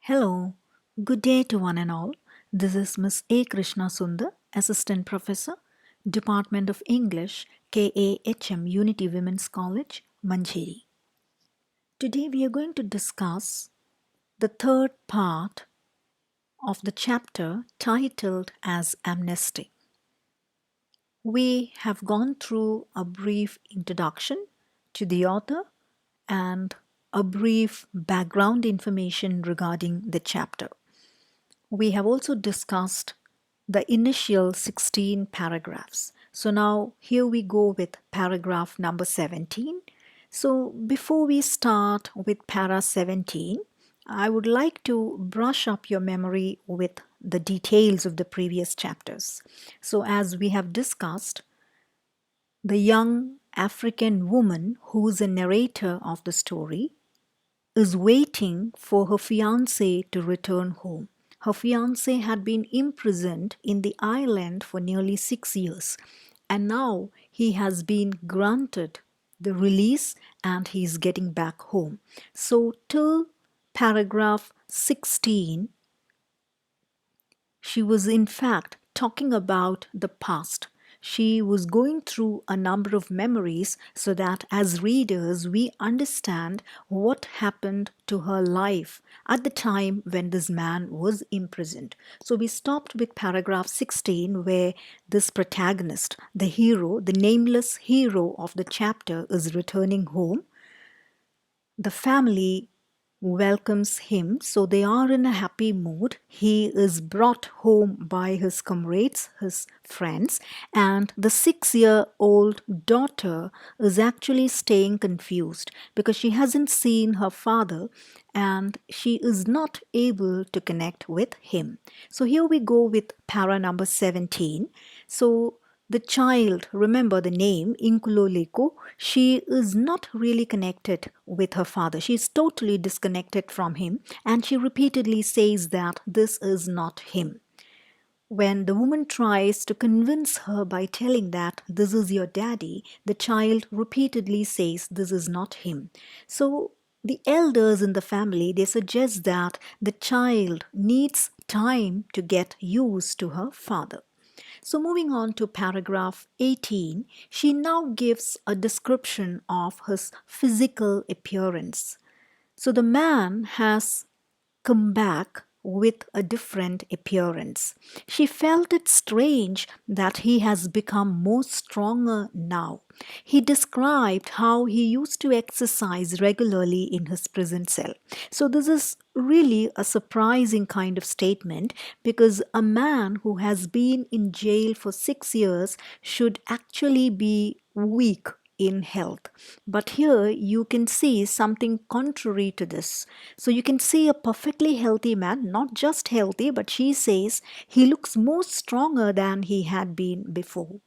Hello, good day to one and all. This is Miss A. Krishna Sundar, Assistant Professor, Department of English, KAHM Unity Women's College, Manjeri. Today we are going to discuss the third part of the chapter titled as Amnesty. We have gone through a brief introduction to the author and a brief background information regarding the chapter. We have also discussed the initial 16 paragraphs. So now here we go with paragraph number 17. So before we start with para 17, I would like to brush up your memory with the details of the previous chapters. So as we have discussed, the young African woman who is a narrator of the story is waiting for her fiancé to return home. Her fiancé had been imprisoned in the island for nearly 6 years, and now he has been granted the release and he is getting back home. So, till paragraph 16, she was in fact talking about the past. She was going through a number of memories so that as readers we understand what happened to her life at the time when this man was imprisoned. So we stopped with paragraph 16 where this protagonist, the hero, the nameless hero of the chapter is returning home. The family welcomes him, so they are in a happy mood. He is brought home by his comrades, his friends, and the 6-year-old daughter is actually staying confused because she hasn't seen her father and she is not able to connect with him. So here we go with para number 17. So the child, remember the name, Inkuloleko, she is not really connected with her father. She is totally disconnected from him and she repeatedly says that this is not him. When the woman tries to convince her by telling that this is your daddy, the child repeatedly says this is not him. So the elders in the family, they suggest that the child needs time to get used to her father. So moving on to paragraph 18, she now gives a description of his physical appearance. So the man has come back with a different appearance. She felt it strange that he has become more stronger now. He described how he used to exercise regularly in his prison cell. So this is really a surprising kind of statement because a man who has been in jail for 6 years should actually be weak in health. But here you can see something contrary to this. So you can see a perfectly healthy man, not just healthy, but she says he looks more stronger than he had been before.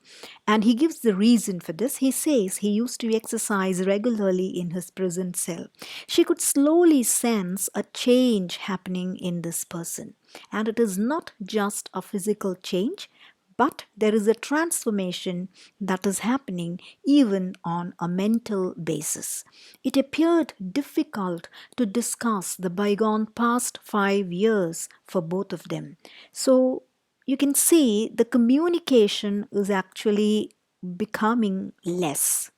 And he gives the reason for this. He says he used to exercise regularly in his prison cell. She could slowly sense a change happening in this person. And it is not just a physical change, but there is a transformation that is happening even on a mental basis. It appeared difficult to discuss the bygone past 5 years for both of them. So you can see the communication is actually becoming less.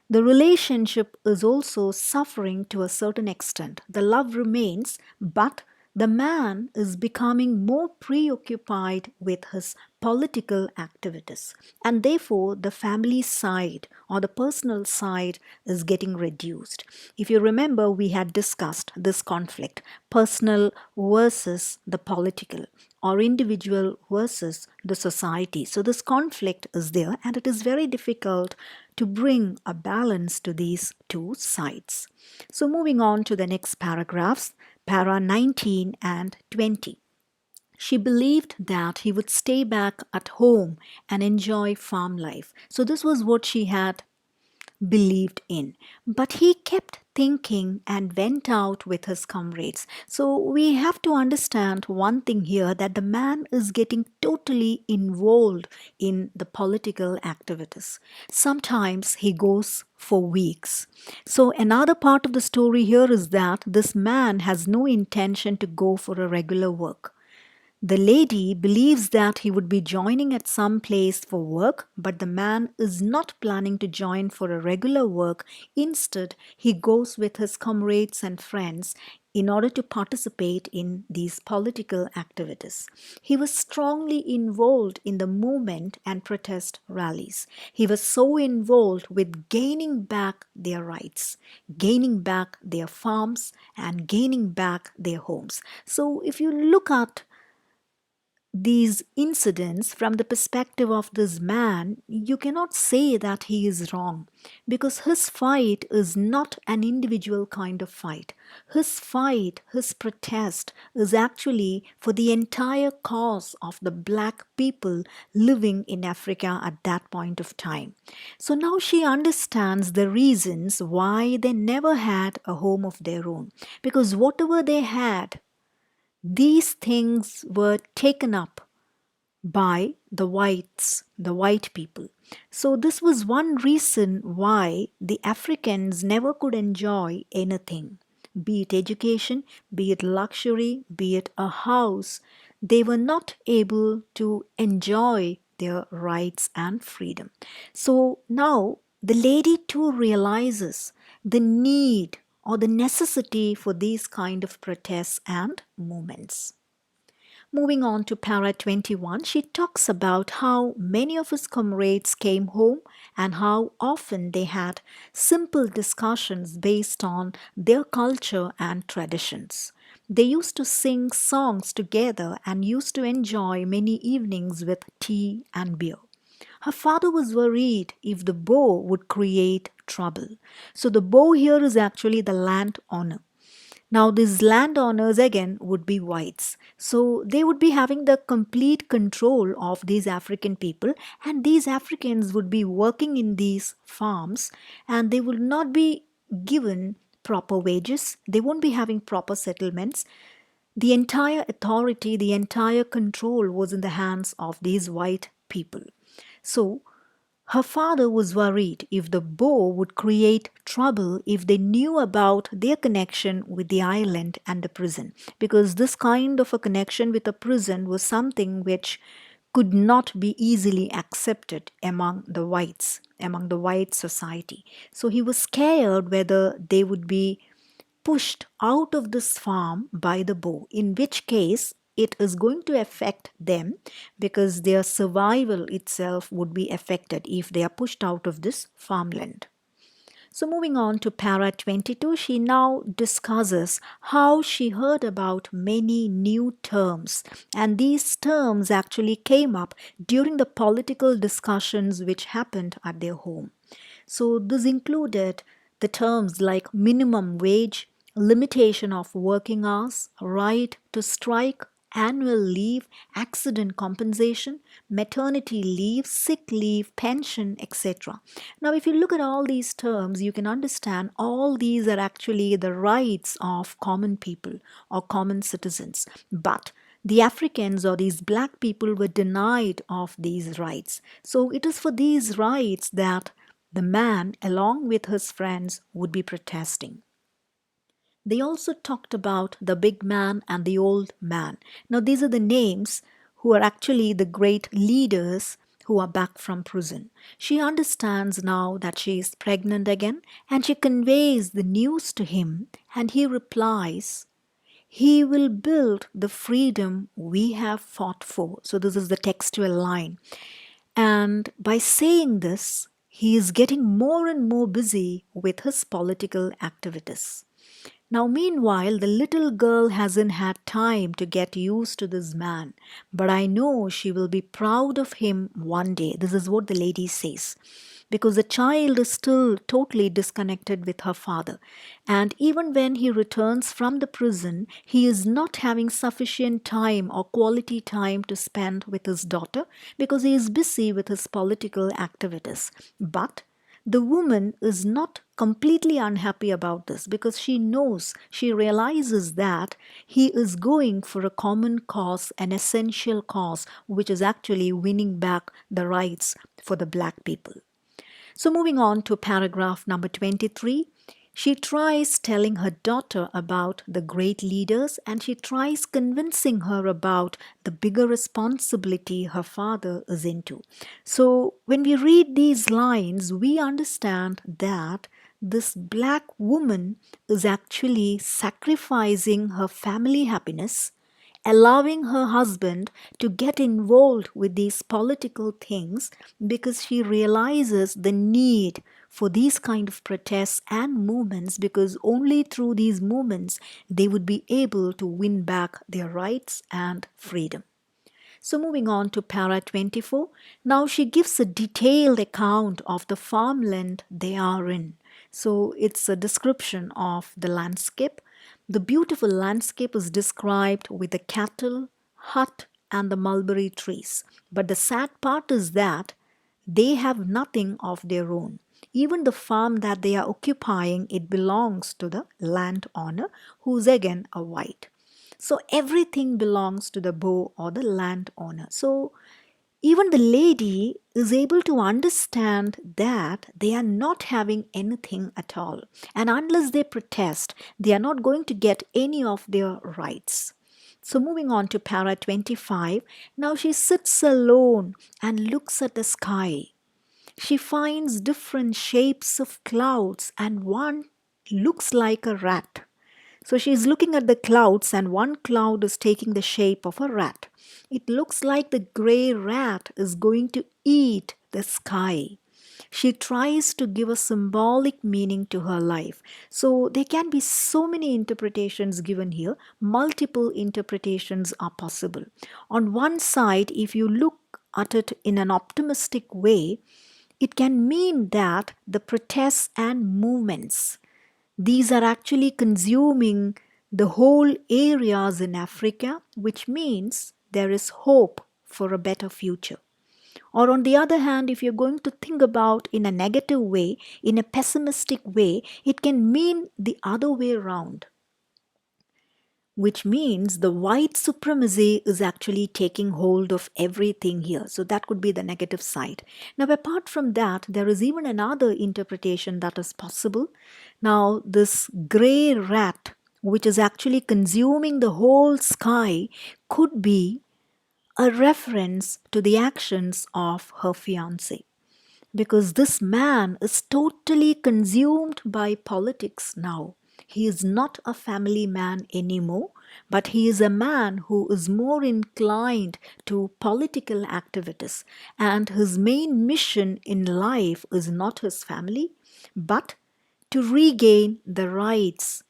The relationship is also suffering to a certain extent. The love remains, but the man is becoming more preoccupied with his political activities, and therefore the family side or the personal side is getting reduced. If you remember, we had discussed this conflict, personal versus the political, or individual versus the society. So this conflict is there, and it is very difficult to bring a balance to these two sides. So moving on to the next paragraphs, para 19 and 20. She believed that he would stay back at home and enjoy farm life. So this was what she had believed in. But he kept thinking and went out with his comrades. So we have to understand one thing here, that the man is getting totally involved in the political activities. Sometimes he goes for weeks. So another part of the story here is that this man has no intention to go for a regular work. The lady believes that he would be joining at some place for work, but the man is not planning to join for a regular work. Instead, he goes with his comrades and friends in order to participate in these political activities. He was strongly involved in the movement and protest rallies. He was so involved with gaining back their rights, gaining back their farms, and gaining back their homes. So if you look at these incidents from the perspective of this man, you cannot say that he is wrong, because his fight is not an individual kind of fight. His fight, his protest is actually for the entire cause of the black people living in Africa at that point of time. So now she understands the reasons why they never had a home of their own, because whatever they had, these things were taken up by the whites, the white people. So, this was one reason why the Africans never could enjoy anything, be it education, be it luxury, be it a house. They were not able to enjoy their rights and freedom. So, now the lady too realizes the need or the necessity for these kind of protests and movements. Moving on to para 21, she talks about how many of his comrades came home and how often they had simple discussions based on their culture and traditions. They used to sing songs together and used to enjoy many evenings with tea and beer. Her father was worried if the bow would create trouble. So the bow here is actually the land owner. Now, these landowners again would be whites. So, they would be having the complete control of these African people, and these Africans would be working in these farms, and they would not be given proper wages, they won't be having proper settlements. The entire authority, the entire control was in the hands of these white people. So, her father was worried if the Boer would create trouble if they knew about their connection with the island and the prison, because this kind of a connection with a prison was something which could not be easily accepted among the whites, among the white society. So he was scared whether they would be pushed out of this farm by the bow, in which case it is going to affect them, because their survival itself would be affected if they are pushed out of this farmland. So, moving on to para 22, she now discusses how she heard about many new terms, and these terms actually came up during the political discussions which happened at their home. So, this included the terms like minimum wage, limitation of working hours, right to strike, annual leave, accident compensation, maternity leave, sick leave, pension, etc. Now, if you look at all these terms, you can understand all these are actually the rights of common people or common citizens. But the Africans or these black people were denied of these rights. So it is for these rights that the man, along with his friends, would be protesting. They also talked about the big man and the old man. Now, these are the names who are actually the great leaders who are back from prison. She understands now that she is pregnant again, and she conveys the news to him, and he replies, "He will build the freedom we have fought for." So, this is the textual line. And by saying this, he is getting more and more busy with his political activities. Now, meanwhile, the little girl hasn't had time to get used to this man, but I know she will be proud of him one day. This is what the lady says. Because the child is still totally disconnected with her father. And even when he returns from the prison, he is not having sufficient time or quality time to spend with his daughter because he is busy with his political activities. But the woman is not completely unhappy about this because she knows, she realizes that he is going for a common cause, an essential cause, which is actually winning back the rights for the black people. So, moving on to paragraph number 23, she tries telling her daughter about the great leaders and she tries convincing her about the bigger responsibility her father is into. So, when we read these lines, we understand that this black woman is actually sacrificing her family happiness, allowing her husband to get involved with these political things because she realizes the need for these kind of protests and movements, because only through these movements they would be able to win back their rights and freedom. So, moving on to para 24, now she gives a detailed account of the farmland they are in. So, it's a description of the landscape. The beautiful landscape is described with the cattle, hut, and the mulberry trees. But the sad part is that they have nothing of their own. Even the farm that they are occupying, it belongs to the landowner, who's again a white. So everything belongs to the bow or the landowner. So even the lady is able to understand that they are not having anything at all. And unless they protest, they are not going to get any of their rights. So moving on to para 25, now she sits alone and looks at the sky. She finds different shapes of clouds and one looks like a rat. So she's looking at the clouds and one cloud is taking the shape of a rat. It looks like the grey rat is going to eat the sky. She tries to give a symbolic meaning to her life. So there can be so many interpretations given here. Multiple interpretations are possible. On one side, if you look at it in an optimistic way, it can mean that the protests and movements, these are actually consuming the whole areas in Africa, which means there is hope for a better future. Or on the other hand, if you're going to think about in a negative way, in a pessimistic way, it can mean the other way around, which means the white supremacy is actually taking hold of everything here. So that could be the negative side. Now, apart from that, there is even another interpretation that is possible. Now, this gray rat, which is actually consuming the whole sky, could be a reference to the actions of her fiancé, because this man is totally consumed by politics now. He is not a family man anymore, but he is a man who is more inclined to political activities. And his main mission in life is not his family, but to regain the rights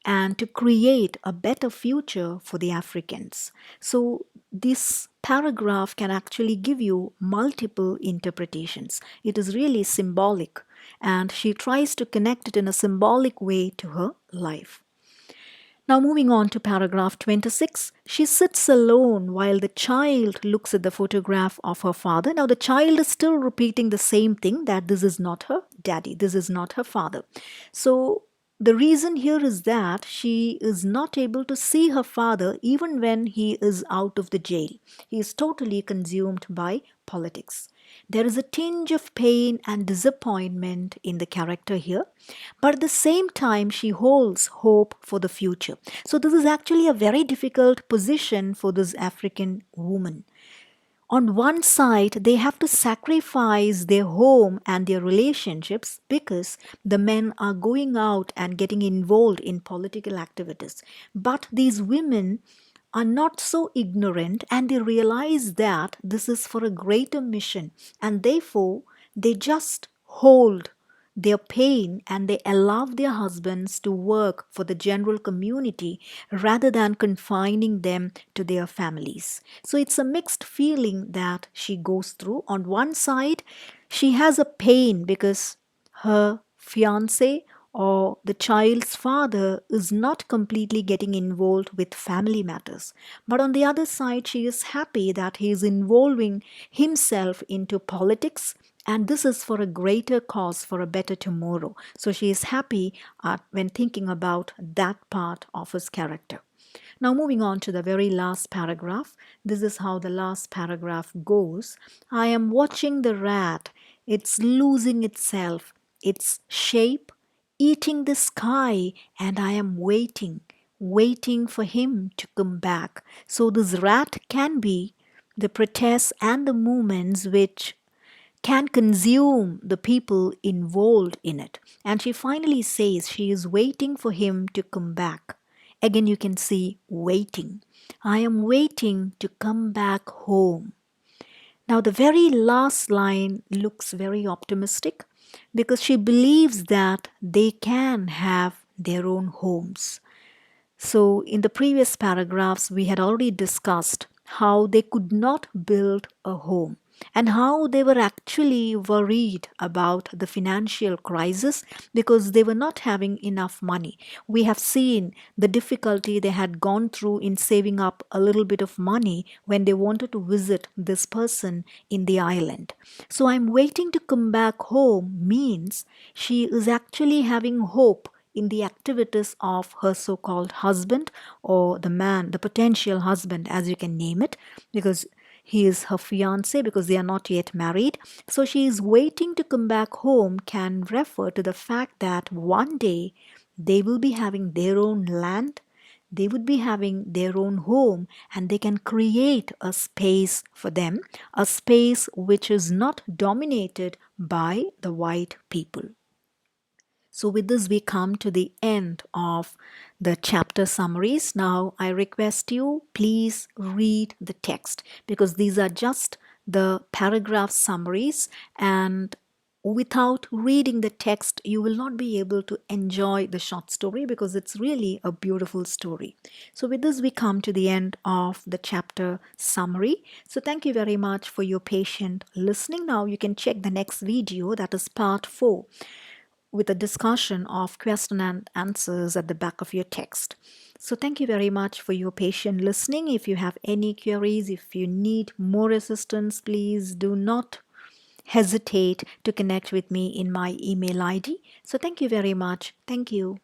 and to create a better future for the Africans. So, this paragraph can actually give you multiple interpretations. It is really symbolic, and she tries to connect it in a symbolic way to her life. Now, moving on to paragraph 26, she sits alone while the child looks at the photograph of her father. Now, the child is still repeating the same thing, that this is not her daddy, this is not her father. So, the reason here is that she is not able to see her father even when he is out of the jail. He is totally consumed by politics. There is a tinge of pain and disappointment in the character here, but at the same time, she holds hope for the future. So, this is actually a very difficult position for this African woman. On one side, they have to sacrifice their home and their relationships because the men are going out and getting involved in political activities. But these women are not so ignorant and they realize that this is for a greater mission, and therefore they just hold their pain and they allow their husbands to work for the general community rather than confining them to their families. So it's a mixed feeling that she goes through. On one side, she has a pain because her fiance or the child's father is not completely getting involved with family matters. But on the other side, she is happy that he is involving himself into politics And this is for a greater cause, for a better tomorrow. So she is happy when thinking about that part of his character. Now, moving on to the very last paragraph. This is how the last paragraph goes. I am watching the rat. It's losing itself, its shape, eating the sky, and I am waiting for him to come back. So, this rat can be the protests and the movements which can consume the people involved in it. And she finally says she is waiting for him to come back. Again, you can see waiting. I am waiting to come back home. Now, the very last line looks very optimistic because she believes that they can have their own homes. So, in the previous paragraphs, we had already discussed how they could not build a home and how they were actually worried about the financial crisis because they were not having enough money. We have seen the difficulty they had gone through in saving up a little bit of money when they wanted to visit this person in the island. So, I'm waiting to come back home means she is actually having hope in the activities of her so called husband, or the man, the potential husband, as you can name it, because he is her fiance, because they are not yet married. So she is waiting to come back home can refer to the fact that one day they will be having their own land, they would be having their own home, and they can create a space for them, a space which is not dominated by the white people. So, with this, we come to the end of the chapter summaries. Now, I request you, please read the text because these are just the paragraph summaries, and without reading the text, you will not be able to enjoy the short story because it's really a beautiful story. So, with this, we come to the end of the chapter summary. So, thank you very much for your patient listening. Now, you can check the next video, that is part 4, with a discussion of question and answers at the back of your text. So thank you very much for your patient listening. If you have any queries, if you need more assistance, please do not hesitate to connect with me in my email ID. So thank you very much. Thank you.